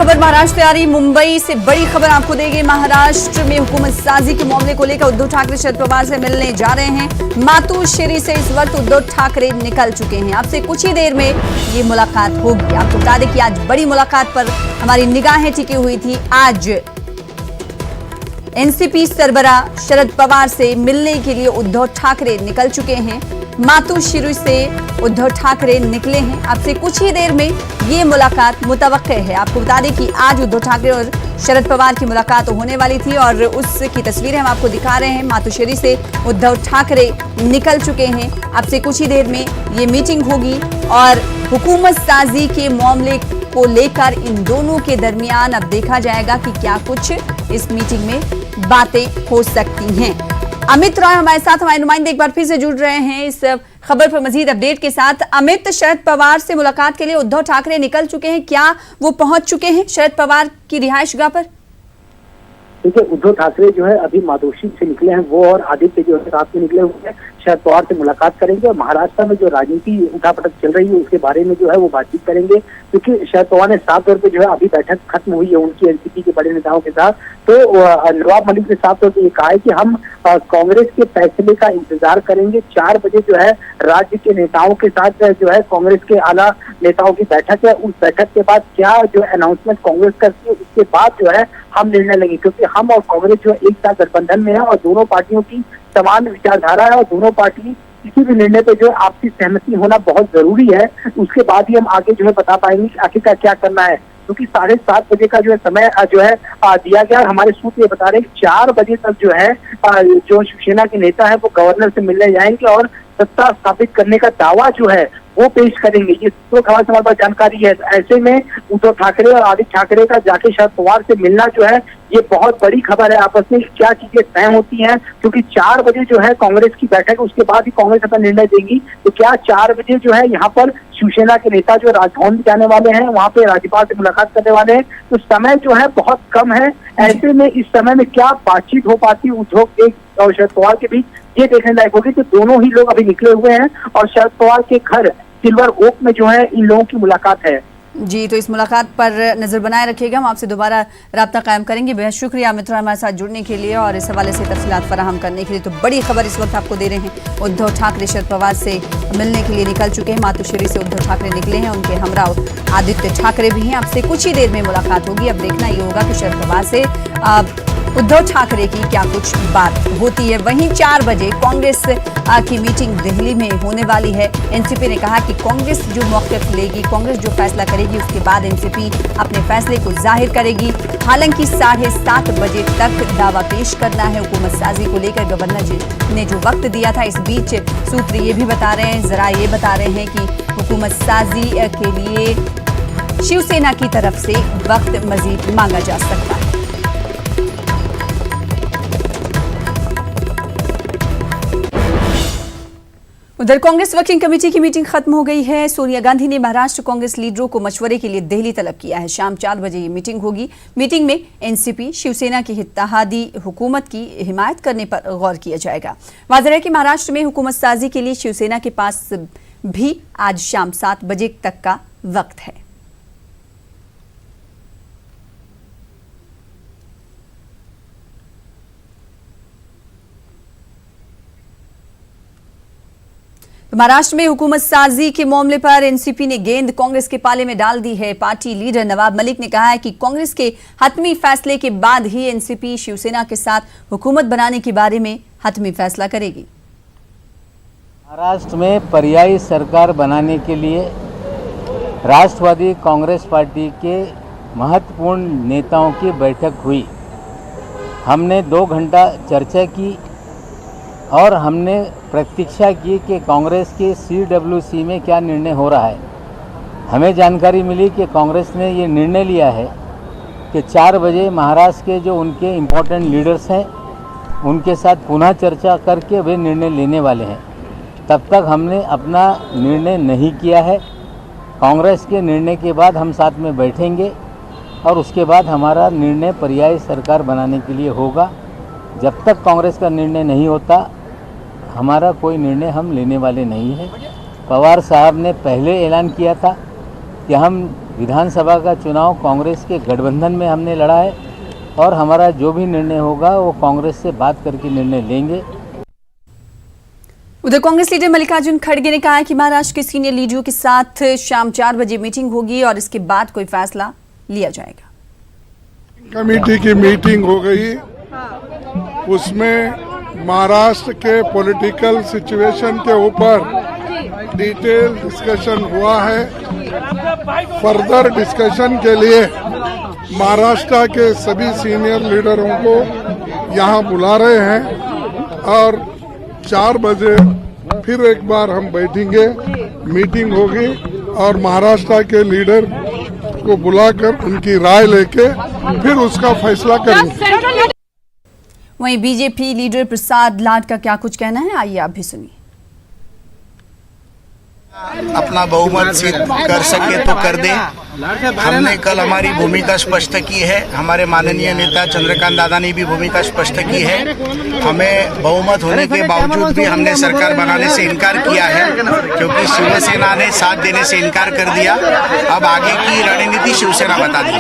खबर महाराष्ट्र से आ रही, मुंबई से बड़ी खबर आपको देंगे। महाराष्ट्र में हुकूमत साजी के मामले को लेकर उद्धव ठाकरे शरद पवार से मिलने जा रहे हैं। मातोश्री से इस वक्त उद्धव ठाकरे निकल चुके हैं। आपसे कुछ ही देर में ये मुलाकात होगी। आपको बता दें कि आज बड़ी मुलाकात पर हमारी निगाहें टिकी हुई थी। आज एनसीपी सरबराह शरद पवार से मिलने के लिए उद्धव ठाकरे निकल चुके हैं। मातोश्री से उद्धव ठाकरे निकले हैं। आपसे कुछ ही देर में ये मुलाकात मुतवक्के है। आपको बता दें कि आज उद्धव ठाकरे और शरद पवार की मुलाकात होने वाली थी और उसकी तस्वीरें हम आपको दिखा रहे हैं। मातोश्री से उद्धव ठाकरे निकल चुके हैं। आपसे कुछ ही देर में ये मीटिंग होगी और हुकूमत साजी के मामले को लेकर इन दोनों के दरमियान अब देखा जाएगा कि क्या कुछ इस मीटिंग में बातें हो सकती हैं। अमित रॉय हमारे साथ, हमारे नुमाइंदे एक बार फिर से जुड़ रहे हैं इस खबर पर मजीद अपडेट के साथ। अमित, शरद पवार से मुलाकात के लिए उद्धव ठाकरे निकल चुके हैं, क्या वो पहुंच चुके हैं शरद पवार की रिहायशगाह पर? देखिए, उद्धव ठाकरे जो है अभी मातोश्री से निकले हैं। वो और आदित्य जो है साथ में निकले हुए हैं, शरद पवार से मुलाकात करेंगे और महाराष्ट्र में जो राजनीति उठापटक चल रही है उसके बारे में जो है वो बातचीत करेंगे। क्योंकि शरद पवार ने साफ तौर पे जो है अभी बैठक खत्म हुई है उनकी एनसीपी के बड़े नेताओं के साथ, तो नवाब मलिक ने साफ तौर पर ये कहा है कि हम कांग्रेस के फैसले का इंतजार करेंगे। 4 बजे जो है राज्य के नेताओं के साथ जो है कांग्रेस के आला नेताओं की बैठक है। उस बैठक के बाद क्या जो अनाउंसमेंट कांग्रेस करती है उसके बाद जो है हम निर्णय लेंगे। क्योंकि हम और कांग्रेस जो एक साथ गठबंधन में है और दोनों पार्टियों की समान विचारधारा है और दोनों पार्टी किसी भी निर्णय पे जो है आपसी सहमति होना बहुत जरूरी है। उसके बाद ही हम आगे जो है बता पाएंगे कि आखिरकार क्या करना है। क्योंकि 7:30 बजे का जो है समय जो है दिया गया। हमारे सूत्र ये बता रहे हैं कि 4 बजे तक जो है जो शिवसेना के नेता है वो गवर्नर से मिलने जाएंगे और सत्ता स्थापित करने का दावा जो है वो पेश करेंगे। ये तो खबर हमारे पास जानकारी है। ऐसे में उद्धव ठाकरे और आदित्य ठाकरे का जाके शरद पवार से मिलना जो है ये बहुत बड़ी खबर है। आपस में क्या चीजें तय होती हैं, क्योंकि 4 बजे जो है कांग्रेस की बैठक, उसके बाद ही कांग्रेस अपना निर्णय देगी। तो क्या 4 बजे जो है यहाँ पर शिवसेना के नेता जो राजभवन में जाने वाले हैं, वहाँ पे राज्यपाल से मुलाकात करने वाले हैं, तो समय जो है बहुत कम है। ऐसे में इस समय में क्या बातचीत हो पाती उद्धव के और शरद पवार के बीच, ये देखने लायक होगी। तो दोनों ही लोग अभी निकले हुए हैं और शरद पवार के घर सिल्वर ओक में जो है इन लोगों की मुलाकात है। जी, तो इस मुलाकात पर नजर बनाए रखिएगा। हम आपसे दोबारा राब्ता कायम करेंगे। बेहद शुक्रिया अमित रॉय हमारे साथ जुड़ने के लिए और इस हवाले से तफसीलात फराहम करने के लिए। तो बड़ी खबर इस वक्त आपको दे रहे हैं। उद्धव ठाकरे शरद पवार से मिलने के लिए निकल चुके हैं। मातोश्री से उद्धव ठाकरे निकले हैं, उनके हमराह आदित्य ठाकरे भी हैं। आपसे कुछ ही देर में मुलाकात होगी। अब देखना ये होगा कि शरद पवार से उद्धव ठाकरे की क्या कुछ बात होती है। वहीं 4 बजे कांग्रेस की मीटिंग दिल्ली में होने वाली है। एनसीपी ने कहा कि कांग्रेस जो मौक़िफ़ लेगी, कांग्रेस जो फैसला करेगी, उसके बाद एनसीपी अपने फैसले को जाहिर करेगी। हालांकि 7:30 बजे तक दावा पेश करना है हुकूमत साजी को लेकर गवर्नर जी ने जो वक्त दिया था। इस बीच सूत्र ये भी बता रहे हैं, जरा ये बता रहे हैं कि हुकूमत साजी के लिए शिवसेना की तरफ से वक्त मजीद मांगा जा सकता है। उधर कांग्रेस वर्किंग कमेटी की मीटिंग खत्म हो गई है। सोनिया गांधी ने महाराष्ट्र कांग्रेस लीडरों को मशवरे के लिए दिल्ली तलब किया है। शाम 4 बजे ये मीटिंग होगी। मीटिंग में एनसीपी शिवसेना की इत्तेहादी हुकूमत की हिमायत करने पर गौर किया जाएगा। वाज़ेह है कि महाराष्ट्र में हुकूमत साजी के लिए शिवसेना के पास भी आज शाम 7 बजे तक का वक्त है। महाराष्ट्र में हुकूमत साजी के मामले पर एनसीपी ने गेंद कांग्रेस के पाले में डाल दी है। पार्टी लीडर नवाब मलिक ने कहा है कि कांग्रेस के हतमी फैसले के बाद ही एनसीपी शिवसेना के साथ हुकूमत बनाने के बारे में हतमी फैसला करेगी। महाराष्ट्र में पर्यायी सरकार बनाने के लिए राष्ट्रवादी कांग्रेस पार्टी के महत्वपूर्ण नेताओं की बैठक हुई। हमने 2 घंटा चर्चा की और हमने प्रतीक्षा की कि कांग्रेस के CWC में क्या निर्णय हो रहा है। हमें जानकारी मिली कि कांग्रेस ने ये निर्णय लिया है कि 4 बजे महाराष्ट्र के जो उनके इम्पोर्टेंट लीडर्स हैं उनके साथ पुनः चर्चा करके वे निर्णय लेने वाले हैं। तब तक हमने अपना निर्णय नहीं किया है। कांग्रेस के निर्णय के बाद हम साथ में बैठेंगे और उसके बाद हमारा निर्णय पर्यायी सरकार बनाने के लिए होगा। जब तक कांग्रेस का निर्णय नहीं होता हमारा कोई निर्णय हम लेने वाले नहीं हैं। पवार साहब ने पहले ऐलान किया था कि हम विधानसभा का चुनाव कांग्रेस के गठबंधन में हमने लड़ा है और हमारा जो भी निर्णय होगा वो कांग्रेस से बात करके निर्णय लेंगे। उधर कांग्रेस लीडर मल्लिकार्जुन खड़गे ने कहा है कि महाराष्ट्र के सीनियर लीडरों के साथ शाम 4 बजे मीटिंग होगी और इसके बाद कोई फैसला लिया जाएगा। कमेटी की मीटिंग हो गई, उसमें महाराष्ट्र के पॉलिटिकल सिचुएशन के ऊपर डिटेल डिस्कशन हुआ है। फर्दर डिस्कशन के लिए महाराष्ट्र के सभी सीनियर लीडरों को यहां बुला रहे हैं और 4 बजे फिर एक बार हम बैठेंगे, मीटिंग होगी और महाराष्ट्र के लीडर को बुलाकर उनकी राय लेके फिर उसका फैसला करेंगे। वहीं बीजेपी लीडर प्रसाद लाड का क्या कुछ कहना है, आइए आप भी सुनिए। अपना बहुमत सिद्ध कर सके तो कर दे। हमने कल हमारी भूमिका स्पष्ट की है, हमारे माननीय नेता चंद्रकांत दादा ने भी भूमिका स्पष्ट की है। हमें बहुमत होने के बावजूद भी हमने सरकार बनाने से इनकार किया है, क्योंकि शिवसेना ने साथ देने से इनकार कर दिया। अब आगे की रणनीति शिवसेना बता दी।